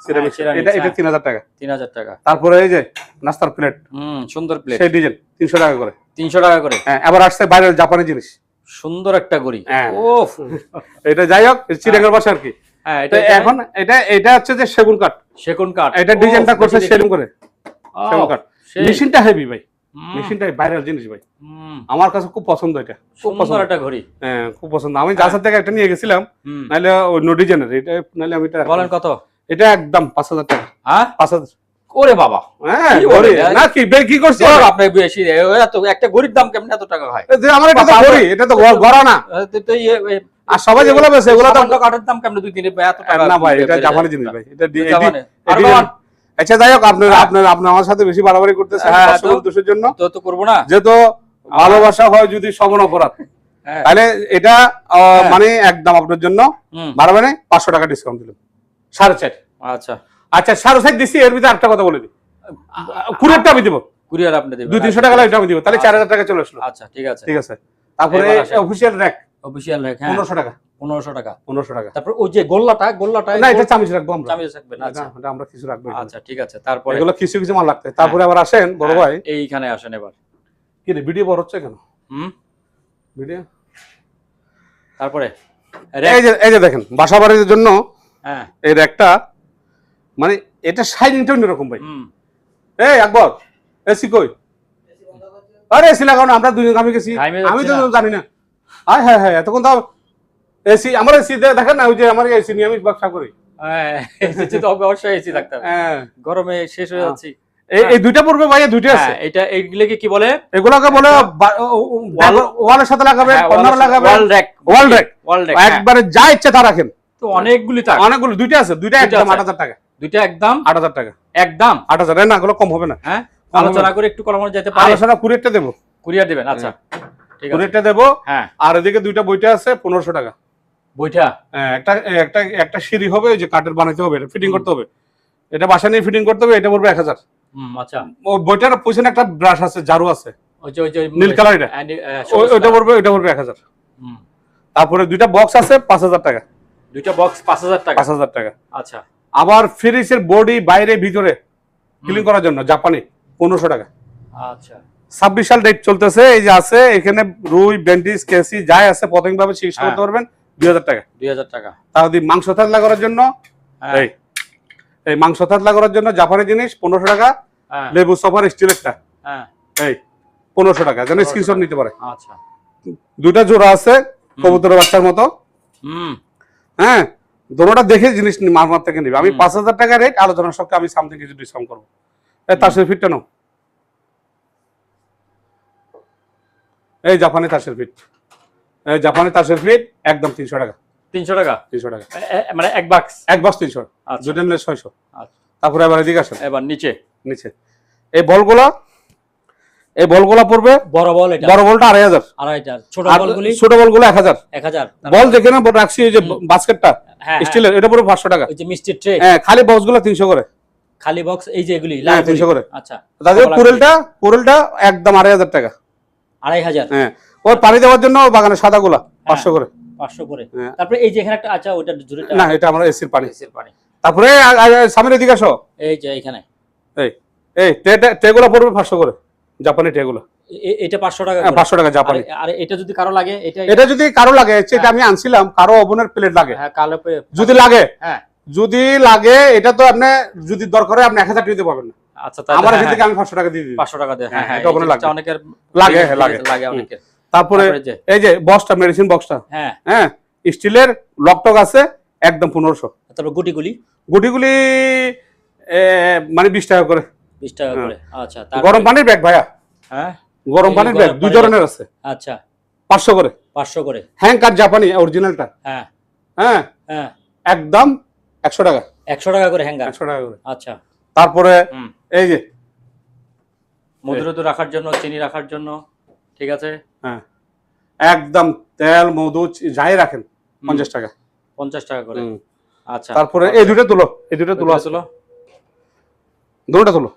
ceramic. এটা 3000 টাকা। 3000 টাকা। তারপরে এই যে নাস্তার প্লেট, সুন্দর প্লেট, সেই ডিজাইন 300 টাকা করে। 300 টাকা করে। হ্যাঁ, এবার আসছে বাইরের জাপানি জিনিস, সুন্দর একটা ঘড়ি। ওফ, এটা যাই হোক চিরাঙ্গের বাসা আর কি। হ্যাঁ, এখন এটা হচ্ছে যে সেগুন কাঠ, সেগুন কাঠ। এটা ডিজাইনটা করছে সেগুন করে, সেগুন কাঠ। মেশিনটা হেভি ভাই, মেশিনটা ভাইরাল জিনিস ভাই, আমার কাছে খুব পছন্দ। এটা খুব পছন্দ একটা ঘড়ি। হ্যাঁ, খুব পছন্দ। আমি জাসার থেকে একটা নিয়ে গেছিলাম, নাহলে ওই নো ডিজাইনের, এটা নাহলে আমি এটা বলেন কত? এটা একদম 5000 টাকা। হ্যাঁ, 5000। ওরে বাবা, হ্যাঁ, ঘড়ি না কি বে কি করছিস আপনি? বেশি এত একটা ঘড়ির দাম কেমন এত টাকা হয়? যে আমার এটা তো ঘড়ি, এটা তো গড়া না। তো আর সবাই যেগুলো বেছে এগুলো তো কাঠের দাম কেমন 2-3 এত টাকা? না ভাই, এটা জাপানি জিনিস ভাই, এটা জাপানি। আচ্ছা, যাই হোক, আপনি আমার সাথে বেশি বাড়াবাড়ি করতেছেন দোষের জন্য। তো করবো না, যেহেতু ভালোবাসা হয় যদি সমান অপরাধ, তাহলে এটা মানে একদম আপনার জন্য বাড়াবাড়ি 500 টাকা ডিসকাউন্ট দিলাম, 4.5। আচ্ছা আচ্ছা, 4.5 দিচ্ছি। এর ভিতরে একটা কথা বলে দিই, কুরিয়ারটা আমি দিব, কুরিয়ার আপনি দিবেন 200-300 টাকা লাগবে, আমি দিব, তাহলে 4000 টাকা চলে আসলো। আচ্ছা, ঠিক আছে, ঠিক আছে। তারপরে অফিশিয়াল র‍্যাক, অফিশিয়াল র‍্যাক, 1500 টাকা। 1500 টাকা। 1500 টাকা। তারপর ওই যে গোল্লাটা না, এটা চামিচ রাখবো আমরা, চামিচ রাখবেন। আচ্ছা, এটা আমরা কিছু রাখবো। আচ্ছা, ঠিক আছে। তারপরে এগুলো কিছু কিছু মাল রাখতে। তারপরে আবার আসেন বড় ভাই, এইখানে আসেন এবার। কি রে, ভিডিও বড় হচ্ছে কেন? ভিডিও। তারপরে এই যে দেখেন, বাসা বাড়ির জন্য হ্যাঁ, এই র‍্যাকটা, মানে এটা শাইনিংটা অন্যরকম ভাই। এই আকবর, এসি কই? আরে এসি লাগাও না, আমরা দুজন আমি গেছি, আমি তো জানি না। হ্যাঁ হ্যাঁ হ্যাঁ, এতক্ষণ তো এসি, আমার এসি দেখেন না, ওই যে আমার এসি নিয়ে আমি ব্যবসা করি। এসি তো অবশ্যই এসি থাকতে হবে, গরমে শেষ হয়ে যাচ্ছে। এই দুইটা পড়বে ভাই, দুইটা আছে। এটা এইগুলোকে কি বলে? এগুলোকে বলে ওয়ালের সাথে লাগাবে, কর্নার লাগাবে, ওয়াল র‍্যাক, একবারে যা ইচ্ছা তা রাখেন। তো অনেকগুলি থাকে, অনেকগুলো, দুইটা আছে, দুইটা একদম 8000 টাকা। দুইটা একদম 8000 টাকা, একদম 8000। না, এগুলো কম হবে না। হ্যাঁ, আলোচনা করে একটু কমানো যেতে পারে। আলোচনা কুরিয়ারটা দেব, কুরিয়ার দিবেন। আচ্ছা, ঠিক আছে, কুরিয়ারটা দেব। হ্যাঁ, আর এদিকে দুইটা বইটা আছে 1500 টাকা। বইটা একটা একটা একটা সিঁড়ি হবে, যে কাঠের বানাইতে হবে, ফিটিং করতে হবে, এটা বাসা নিয়ে ফিটিং করতে হবে, এটা পড়বে 1000। আচ্ছা, ওই বইটার পিছনে একটা ব্রাশ আছে, জারু আছে, ওই যে নীল কালার, এটা ওইটা পড়বে 1000। তারপরে দুইটা বক্স আছে 5000 টাকা। দুইটা বক্স 5000 টাকা। 5000 টাকা। আচ্ছা, আবার ফ্রিজের বডি বাইরে ভিতরে ক্লিন করার জন্য জাপানি 1500 টাকা। আচ্ছা, 26 সাল ডেট চলতেছে। এই যে আছে এখানে রুই, বেন্টিস, কেসি যাই আছে পতঙ্গভাবে চিকিৎসা করতে পারবেন, 2000 টাকা। 2000 টাকা। তাও যদি মাংস থাতলা করার জন্য, এই মাংস থাতলা করার জন্য জাপানি জিনিস 1500 টাকা। লেবু সফার স্টিলেরটা এই 1500 টাকা, যেন স্ক্রিনশট নিতে পারে। আচ্ছা, দুইটা জোড়া আছে কবুতরের বাচ্চার মতো। হ্যাঁ, দোনোটা দেখে জিনিস মারমার থেকে নিবে। আমি 5000 টাকা রেট, আলোচনার সঙ্গে আমি সামথিং কিছু ডিসকাউন্ট করবো। তাসের ফিটটা নাও, এই জাপানি তাসের ফিট, এই জাপানি তাসের ফিট একদম 300 টাকা। 300 টাকা। 300 টাকা, মানে এক বক্স 300। দুটো নিলে 600। আচ্ছা, তারপরে এবার এদিকে আসেন, এবার নিচে এই বলগুলা পড়বে, বড় বল, এটা বড় বলটা 2500। ছোট বলগুলি, ছোট বলগুলো 1000। বল যেখানে রাখছি, ওই যে বাস্কেটটা স্টিলের, এটা পুরো 500 টাকা। ওই যে মিষ্টির ট্রে, হ্যাঁ, খালি বক্সগুলো 300 করে। খালি বক্স এই যে এগুলি 300 করে। আচ্ছা, তাহলে কুরেলটা একদম 2500 টাকা। 2500। হ্যাঁ, ওই পানি দেওয়ার জন্য বাগানে সাদাগুলা 500 করে। 500 করে। তারপরে এই যে এখানে একটা, আচ্ছা ওটা জুড়েটা না, এটা আমরা এসির পানি। এসির পানি। তারপরে সামনের দিকে আসো, এই যে এখানে, এই এই টেগুলো পড়বে 500 করে, জাপানি টেগুলো। এটা 500 টাকা হ্যাঁ, 500 টাকা জাপানি। আর এটা যদি কারো লাগে, এটা যদি কারো লাগে, এটা আমি আনছিলাম, কারো ওভেনের প্লেট লাগে, হ্যাঁ কালো যদি লাগে, হ্যাঁ যদি লাগে, এটা তো আপনি যদি দরকার হয় আপনি 1000 দিতে পারবেন না। আচ্ছা তাহলে আমার এখান থেকে আমি 500 টাকা দিয়ে দিই। 500 টাকা দেয়, হ্যাঁ হ্যাঁ, এটা ওখানে লাগে, অনেকের লাগে লাগে অনেকের। তারপরে এই যে বক্সটা, মেডিসিন বক্সটা, হ্যাঁ হ্যাঁ, স্টিলের লকটক আছে, একদম 1500। তারপর গুটিগুলি মানে 20 টাকা করে। 20 টাকা করে। আচ্ছা গরম পানির ব্যাগ ভাইয়া, হ্যাঁ গরম পানির ব্যাগ দুই ধরনের আছে। আচ্ছা 500 করে। 500 করে। হ্যাঙ্কার জাপানি অরিজিনালটা, হ্যাঁ হ্যাঁ হ্যাঁ, একদম 100 টাকা। 100 টাকা করে হ্যাঙ্গার। 100 টাকা করে। আচ্ছা তারপরে এই যে মধুরতু রাখার জন্য, চিনি রাখার জন্য, ঠিক আছে, হ্যাঁ, একদম তেল মধু যাই রাখেন 50 টাকা। 50 টাকা করে। আচ্ছা তারপরে এই দুটো তুলো, এই দুটো তুলো, দুটোটা তুলো।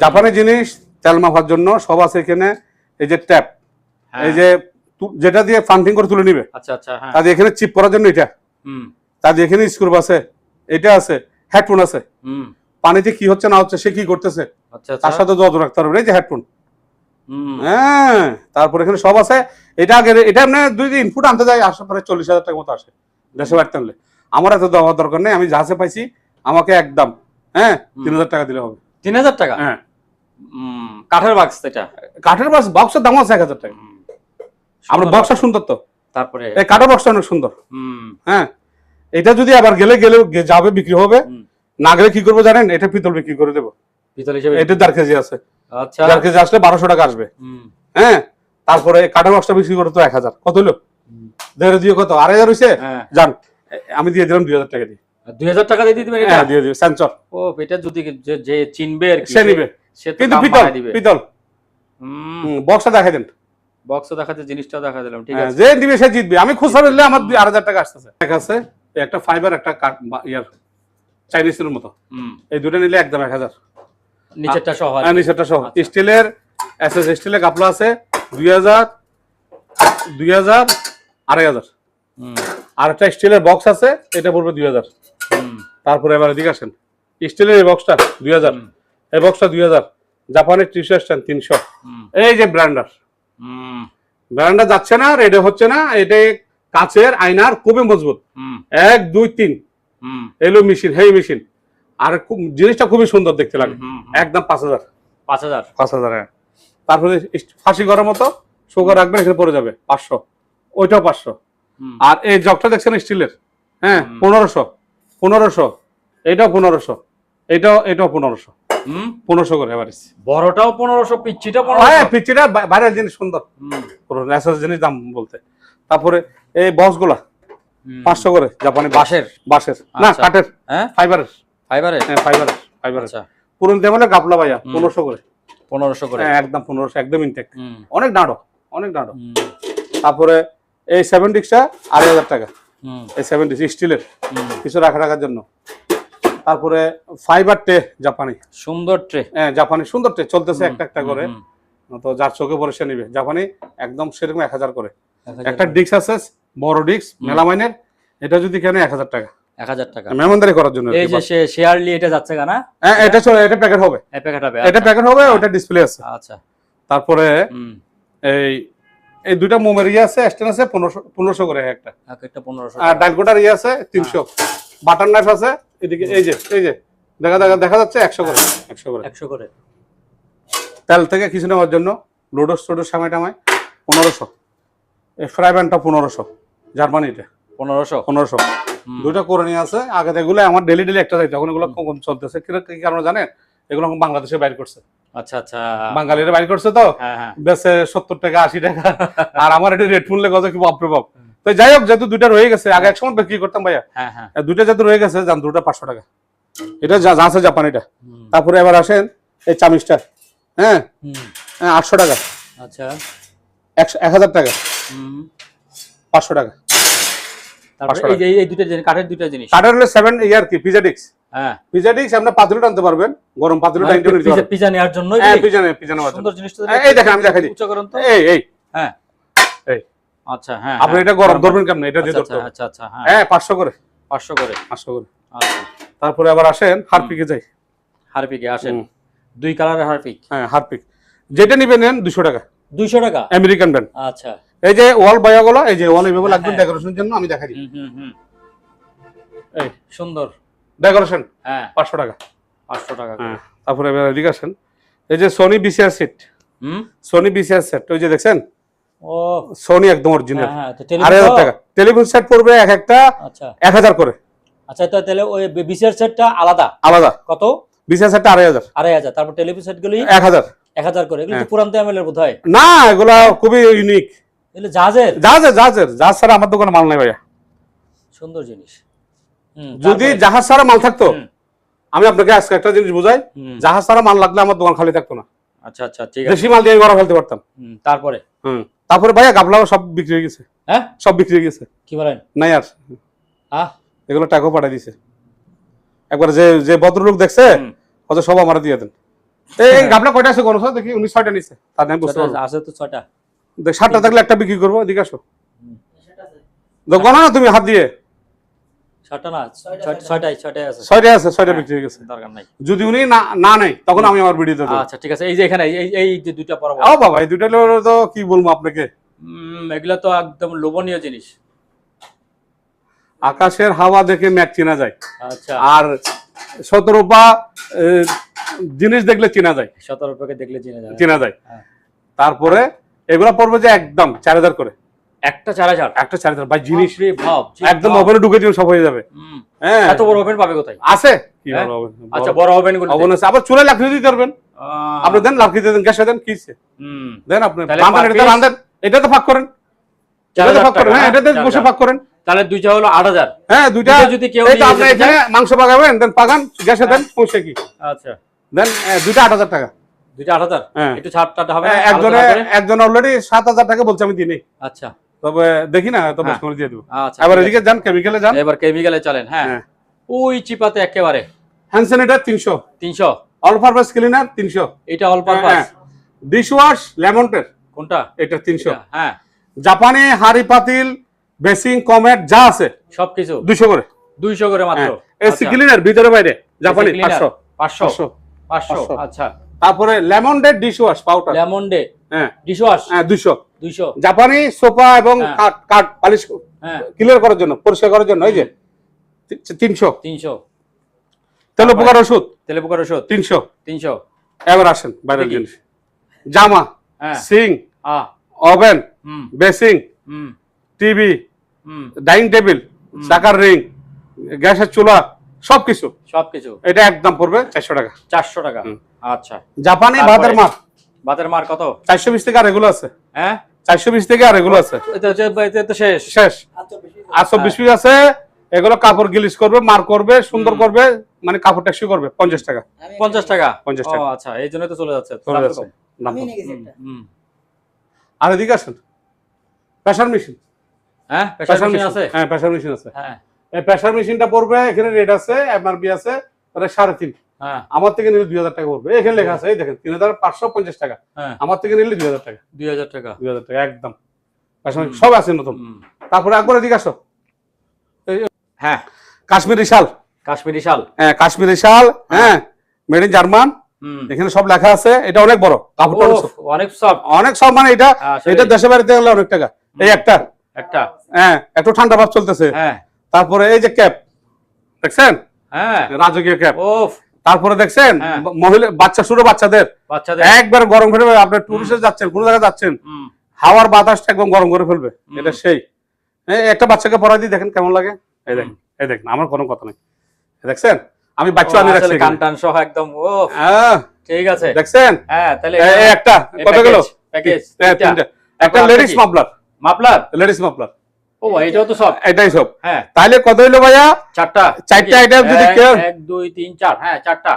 জাপানি জিনিস তেল মাপার জন্য সব আছে এখানে। এই যে ট্যাপ, এই যে যেটা দিয়ে ফান্ডিং করে তুলে নিবে, আচ্ছা আচ্ছা, হ্যাঁ, তাদের এখানে চিপ করার জন্য এটা, তাদের এখানে স্ক্রু আছে, এটা আছে, হেডফোন আছে, পানিতে কি হচ্ছে না হচ্ছে, সে কি করতেছে আচ্ছা তার সাথে যোগাযোগ রাখতে পারবে। এই যে হেডফোন, হ্যাঁ, তারপর এখানে সব আছে। এটা আগে এটা আপনি দুই দিন ইনপুট আনতে যায়, আসার পরে 40,000 টাকা মতো আসে দেশে বাড়তে আনলে। আমার এত দেওয়ার দরকার নেই, আমি জাহাজে পাইছি, আমাকে একদম, হ্যাঁ, 3000 টাকা দিলে হবে। 3000 টাকা? হ্যাঁ, কাঠের বাক্স, এটা কাঠের বক্সের দাম আছে 1000 টাকা। আপনার বক্সটা সুন্দর তো, তারপরে এই কাঠের বক্সটা অনেক সুন্দর। হ্যাঁ, এটা যদি আবার গেলে যাবে, বিক্রি হবে, না গেলে কি করবো জানেন, এটা পিতল বিক্রি করে দেবো, পিতল হিসেবে। এটা 1.5 কেজি আছে। আচ্ছা, 1.5 কেজি আসলে 1200 টাকা আসবে। হ্যাঁ, তারপরে কাঠের বক্সটা বিক্রি করে তো 1000। কত হলো? দেড় দিয়ে কত? 2,500 হয়েছে। যান, আমি দিয়ে দিলাম 2000 টাকা দিয়ে। 2000 টাকা দিয়ে দিবেন? এটা দিয়ে দিবে সেন্সর। ও, এটা যদি যে চিনবে আর কি, সে নিবে, সে তো কিন্তু দাম পিতল, বাড়ায় দিবে। পিতল। বক্সটা দেখাই দেন। বক্সও দেখাতে, জিনিসটাও দেখা দিলাম, ঠিক আছে। যে দিবে সে জিতবে। আমি খুচরা নিলে আমার 2,500 টাকা আসতেছে। ঠিক আছে, একটা ফাইবার, একটা ইয়ার চাইনিজের মতো, এই দুটো নিলে একদম 1000। নিচেরটা সহ? হ্যাঁ, নিচেরটা সহ। স্টিলের এসএস স্টিলের কাপলা আছে 2000, 2,500। আর একটা স্টিলের বক্স আছে, এটা পড়বে 2000। তারপরে এবার এদিকে আসেন, স্টিলের এই বক্সটা 2000, এই বক্সটা 2000, জাপানের টিস্যু স্ট্যান্ড 300। এই যে ব্র্যান্ডার যাচ্ছে না, রেডি হচ্ছে না, এটা কাচের আয়নার, খুবই মজবুত। 1 2 3 এলো মেশিন, হেই মেশিন। আর জিনিসটা খুবই সুন্দর দেখতে লাগে, একদম 5000। 5000, হ্যাঁ। তারপরে ফাঁসি করার মতো সুগার রাখবেন, এখানে পড়ে যাবে 500, ওইটাও 500। আর এই জগটা দেখছেন স্টিলের, হ্যাঁ, 1500, এইটাও 1500, এটাও 1500। 1500 করে এভারেজ। বড়টাও 1500, পিচ্চিটা 1500। হ্যাঁ, পিচ্চিটা বাইরের জিনিস সুন্দর, পুরো ন্যাচারাল জিনিস দাম বলতে। তারপরে এই বক্সগুলা 500 করে, জাপানি বাঁশের না, কাঠের, হ্যাঁ, ফাইবারের। হ্যাঁ, ফাইবারের। পুরন তেমনে কাপলা ভাইয়া 1500 করে। 1500 করে, হ্যাঁ, একদম 1500, একদম ইনটেক, অনেক দাঁড়ো, অনেক দাঁড়ো। তারপরে এই 7 ডিস্কটা 2,500 টাকা, এই 7 ডিস্ক স্টিলের, কিছু রাখার জন্য। তারপরে ফাইবার ট্রে, জাপানি সুন্দর ট্রে, হ্যাঁ, জাপানি সুন্দর ট্রে চলতেছে, একটা করে, তো যার চোখে পরে সে নিবে। জাপানি একদম সেরকম 1000 করে। একটা ডিস্ক আছে, বড় ডিস্ক, মেলামাইনের, এটা যদি কেন 1000 টাকা। 1000 টাকা মেহমানদারি করার জন্য। এই যে শেয়ারলি এটা যাচ্ছে না? হ্যাঁ, এটা প্যাকেট হবে, এটা প্যাকেট হবে, ওটা ডিসপ্লে আছে। আচ্ছা, তারপরে এই দুইটা মোমের আছে, স্ট্যান্ড আছে, 1500 করে একটা 1500। আর ডালকোটার আছে 300। বাটার নাইফ আছে এদিকে, এই যে দেখা যাচ্ছে 100 করে, 100 করে। তেল থেকে কিছু নেওয়ার জন্য লোডস সামাই টামাই 1500। এই ফ্রাই প্যানটা 1500, জার্মানিটা 1500। দুইটা করে নিয়ে আছে। আগে এগুলো আমার ডেলি একটা যাইতো, এখন এগুলো কম চলতেছে। কি কারণে জানেন? এগুলো বাংলাদেশে বাইর করছে। আচ্ছা আচ্ছা, বাঙালিরা বাইর করছে তো, বেচে 70 টাকা 80 টাকা। আর আমার এটা রেট শুনলে কত কি বাপরে বাপ। তো যাই হোক, যেহেতু দুইটা রয়ে গেছে, আগে এক সময় বিক্রি করতাম ভাইয়া, দুইটা যেহেতু রয়ে গেছে, যান দুটা 500 টাকা। এটা আছে জাপানিটা। তারপরে এবার আসেন এই চামিচটা, হ্যাঁ, 800 টাকা। আচ্ছা, 1000 টাকা, 500 টাকা। এই দুটো জিনিস, কাঠের দুটো জিনিস। কাঠের হলে 7 ইয়ার কি পিজা ডিস্ক। হ্যাঁ, পিজা ডিস্ক আপনি পাতিলে টানতে পারবেন, গরম পাতিলে টানতে পারবেন। পিজা নেওয়ার জন্য। হ্যাঁ, পিজা নেওয়ার জন্য। সুন্দর জিনিস তো। এই দেখেন, আমি দেখাই দিই। উচ্চ করুন তো। এই হ্যাঁ, এই আচ্ছা, হ্যাঁ, আপনি এটা গরম ধরবেন কেমনে, এটা দিয়ে ধরতে হবে। আচ্ছা আচ্ছা, হ্যাঁ, 500 করে। 500 করে। আচ্ছা, তারপরে আবার আসেন হারপিকে যাই। হারপিকে আসেন। 2 কালারের হারপিক। হ্যাঁ হারপিক, যেটা নিবেন নেন 200 টাকা, 200 টাকা। American brand. আচ্ছা, এই যে ওয়াল বয়াগুলো, এই যে ওয়াল এইভাবে হ্যাঁ, লাগবে হ্যাঁ। ডেকোরেশনের জন্য, আমি দেখাই দিই। এই সুন্দর। ডেকোরেশন হ্যাঁ 500 টাকা। 500 টাকা করে। হ্যাঁ, তারপরে এবার এদিকে আসেন, এই যে সোনি বিসিআর সেট, হুম। সোনি বিসিআর সেট, ওই যে দেখছেন ও সোনি একদম অরিজিনাল, হ্যাঁ, হ্যাঁ, তো 2,500 টাকা। টেলিফোন সেট পড়বে এক একটা আচ্ছা 1000 করে। আচ্ছা, তো তাহলে ওই বিসিআর সেটটা আলাদা আলাদা, কত? বিসিআর সেটটা 2,500। 2,500। তারপর টেলিভিশন সেটগুলি 1000। 1000 করে। এগুলো তো হ্যাঁ। পুরান এমএল এর বোধহয়। না, এগুলা খুবই ইউনিক। এগুলো জাহাজের। জাহাজ ছাড়া আমার দোকানে মাল নাই ভাইয়া। সুন্দর জিনিস। যদি তারপরে? জাহাজ ছাড়া মাল থাকতো, হুম, আমি আপনাকে আজকে একটা জিনিস বুঝাই, হুম। জাহাজ ছাড়া মাল লাগলে আমার দোকান খালি থাকতো না, আচ্ছা আচ্ছা, ঠিক আছে। দেশি মাল দিয়ে গড়া ফেলতে পারতাম। তারপরে? তারপরে ভাইয়া গাবলাও সব বিক্রি হয়ে গেছে, হ্যাঁ, সব বিক্রি হয়ে গেছে, কি বলেন? নাই আর। হ্যাঁ, এগুলো টাকাও পাঠাই দিছে একবার, যে যে ভদ্রলোক দেখছে হুম। কত সব আমার দিয়ে দেন। এই গাবলা কয়টা আছে গণছ দেখি, 6টা নিছে, তার আমি বুঝতে পারবো। আছে তো 6টা। দেখ 7টা থাকলে একটা বিক্রি করবো, এদিকে আসো। গণো না তুমি হাত দিয়ে। 6টা না, 6টাই আছে। 6টা আছে, 6টা বিক্রি হয়ে গেছে। দরকার নাই। যদি উনি না নেয় তখন আমি আমার ভিডিওতে দেবো। আচ্ছা, ঠিক আছে। এই যে এখানে এই যে দুইটা পরব, ও বাবা, এই দুইটা হলো তো কি বলবো আপনাকে, এগুলো তো একদম লোভনীয় জিনিস। আকাশের হাওয়া দেখে ম্যাচ চেনা যায়, আচ্ছা, আর 17 পা জিনিস দেখলে চেনা যায়, 17 রুপিকে দেখলে চিনে চেনা যায়। হ্যাঁ। তারপরে এগুলা পড়বে যে একদম 4,000 করে, একটা 4,000। একটা 4,000 ভাই জিনিস বাপরে বাপ, একদম ওভেনে ঢুকে দিন সব হয়ে যাবে। হ্যাঁ, এত বড় ওভেন পাবে কোথায়? আছে কি হ্যাঁ? বড় oven? আচ্ছা, বড় ওভেন গুলো oven আছে, আবার চুলায় লাকড়ি দিতে পারবেন আপনি, দেন লাকড়ি দিয়ে দেন, গ্যাসে দেন, কিছে দেন আপনি, তাহলে রান্নার per এটা piece রান্দেন, এটা তো ফাঁক করেন, এটা তো ফাঁক করেন, হ্যাঁ এটাতে বসে ফাঁক করেন। তাহলে দুইটা হলো 8,000। হ্যাঁ দুইটা, যদি কেউ এই তো নিয়ে আপনি যেতে এখানে মাংস পাকাবেন, দেন পাকান, গ্যাসে দেন, পৌঁছে কি আচ্ছা, দেন, দুইটা 8,000 টাকা। দুইটা 8,000। হ্যাঁ। একটু ছাড়টা হবে না? একজন অলরেডি 7,000 টাকা বলছে, আমি দিই। আচ্ছা, তবে দেখি না, তবে হ্যাঁ। সময় দিয়ে দেবো। আচ্ছা, এবার ঠিক এদিকে যান, কেমিক্যালে যান। আছে। এবার কেমিক্যালে চলেন। হ্যাঁ, হ্যাঁ। ওই চিপাতে একেবারে hand sanitiser 300, 300। All purpose cleaner 300, এটা অল পারপাস। ডিশ ওয়াশ লেমনটের কোনটা? এটা 300, হ্যাঁ, জাপানি হাড়ি পাতিল বেসিং কমেট যা আছে সবকিছু 200 করে, 200 করে মাত্র। এসি ক্লিনার ভিতরে বাইরে জাপানি AC cleaner 500। 500। আচ্ছা, তারপরে লেমনডের dish wash powder, lemonade হ্যাঁ ডিশওয়াশ হ্যাঁ 200। 200। জাপানি সোফা এবং হ্যাঁ। কাঠ পালিশ হ্যাঁ, ক্লিয়ার করার জন্য, পরিষ্কার করার জন্য, এই যে 300। 300। তেল পোকার ওষুধ তেলে পোকার ওষুধ 300। 300। এবার আসেন বাইরের দেখি। জিনিস, জামা, হ্যাঁ। সিং, আহ ওভেন, হুম বেসিং, হুম টিভি, হুম ডাইনিং টেবিল, চাকার রিং, গ্যাসের চুলা, সবকিছু সবকিছু এটা একদম পড়বে 400 টাকা। 400 টাকা। আচ্ছা, জাপানি তারপরে? ভাতের মার ভাতের মার কত? 420 থেকে আর এগুলো আছে, হ্যাঁ, 420 থেকে আর এগুলো আছে, এটা তো শেষ। শেষ। আর 24 পিস আছে, এগুলো কাপড় গিলিশ করবে, মার করবে, সুন্দর করবে, মানে কাপড় টেকসই করবে, 50 টাকা। 50 টাকা। 50 ও টাকা আচ্ছা, এই জন্যই তো চলে যাচ্ছে। চলে যাচ্ছে দাম কম। হুম। আর এদিকে আসেন, প্রেসার মেশিন, হ্যাঁ, প্রেসার মেশিন আছে। হ্যাঁ প্রেসার মেশিন আছে। হ্যাঁ এই প্রেসার মেশিনটা পড়বে, এখানে রেট আছে, এমআরপি আছে প্রায় 3.5। হ্যাঁ আমার থেকে নিলে 2,000 টাকা পড়বে, এখানে লেখা আছে, এই দেখেন 3,550 টাকা। হ্যাঁ, আমার থেকে নিলে 2,000 টাকা, 2000 টাকা। 2,000 টাকা একদম। প্রেসার মেশিন সব আছে নতুন। তারপরে একবার এদিকে আসো, হ্যাঁ, কাশ্মীরি শাল, কাশ্মীরি শাল। হ্যাঁ কাশ্মীরি শাল, হ্যাঁ মেড ইন জার্মান, হুম। এখানে সব লেখা আছে। এটা অনেক বড় কাপড়টা, ওফ, অনেক সব। অনেক সব, মানে এটা আসলে। এটা দেশে বাড়িতে গেলে অনেক টাকা। এই একটা, একটা। হ্যাঁ একটু ঠান্ডা ভাব চলতেছে। হ্যাঁ তারপরে এই যে ক্যাপ দেখছেন, হ্যাঁ, রাজকীয় ক্যাপ। ওফ, তারপরে দেখছেন হ্যাঁ। মহিলা বাচ্চা, ছোট বাচ্চাদের বাচ্চাদের। একবার গরম করে ফেলবে। আপনি টুরিস্টে যাচ্ছেন, কোন জায়গায় যাচ্ছেন, হুম। হাওয়ার বাতাসটা একদম গরম করে ফেলবে। এটা সেই, একটা বাচ্চাকে পড়াই দিই, দেখেন কেমন লাগে। এই দেখেন, এই দেখেন, আমার কোনো কথা নেই, দেখছেন আমি বাচ্চা আনি রাখছি কান টান সহ একদম। ওফ, হ্যাঁ, ঠিক আছে। দেখছেন। হ্যাঁ, তাহলে এই একটা কত গেল, প্যাকেজ তিনটা। একটা ladies muffler, muffler. Ladies muffler, ও এটাও তো সব। এটাই সব। হ্যাঁ, তাহলে কত হইলো ভাইয়া? চারটা। চারটা আইটেম যদি কেউ 1 2 3 4। হ্যাঁ, চারটা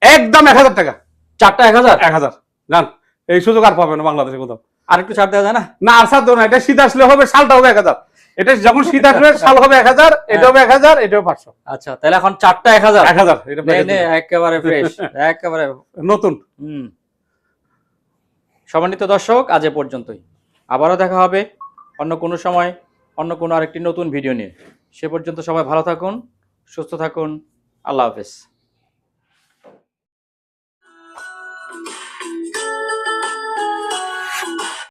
একদম 1,000 টাকা। চারটা 1000। 1,000 জান, এই সুযোগ আর পাবে না বাংলাদেশে কোথাও। আর একটু ছাড় দেওয়া যায় না? না আর সাথে না, এটা শীত আসলে হবে, সালটা হবে 1,000। এটা যখন শীত আসবে সাল হবে 1,000, এটা হবে 1,000, এটাও 500। আচ্ছা, তাহলে এখন চারটা 1000। 1,000 এটা নে নে, একেবারে ফ্রেশ, একেবারে নতুন। সম্মানিত দর্শক, আজ এ পর্যন্তই। আবারও দেখা হবে অন্য কোনো সময়, অন্য কোনো আরেকটি নতুন ভিডিও নিয়ে। সে পর্যন্ত সবাই ভালো থাকুন, সুস্থ থাকুন। আল্লাহ হাফেজ।